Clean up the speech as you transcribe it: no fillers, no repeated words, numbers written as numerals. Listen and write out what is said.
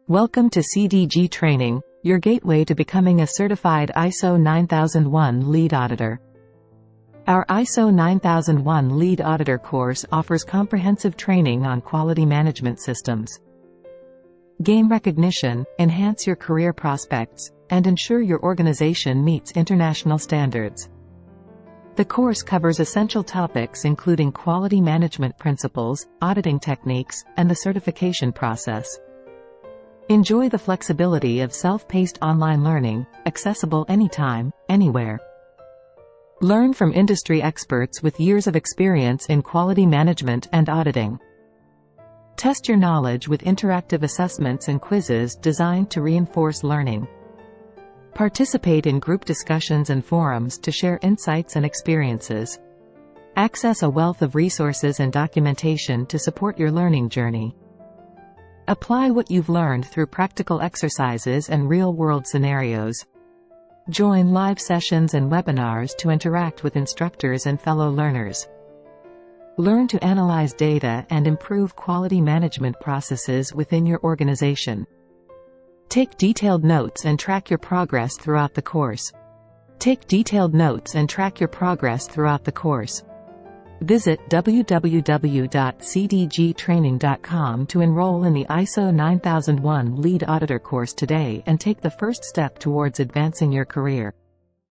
Welcome to CDG Training, your gateway to becoming a certified ISO 9001 Lead Auditor. Our ISO 9001 Lead Auditor course offers comprehensive training on quality management systems. Gain recognition, enhance your career prospects, and ensure your organization meets international standards. The course covers essential topics including quality management principles, auditing techniques, and the certification process. Enjoy the flexibility of self-paced online learning, accessible anytime, anywhere. Learn from industry experts with years of experience in quality management and auditing. Test your knowledge with interactive assessments and quizzes designed to reinforce learning. Participate in group discussions and forums to share insights and experiences. Access a wealth of resources and documentation to support your learning journey. Apply what you've learned through practical exercises and real-world scenarios. Join live sessions and webinars to interact with instructors and fellow learners. Learn to analyze data and improve quality management processes within your organization. Take detailed notes and track your progress throughout the course. Visit www.cdgtraining.com to enroll in the ISO 9001 Lead Auditor course today and take the first step towards advancing your career.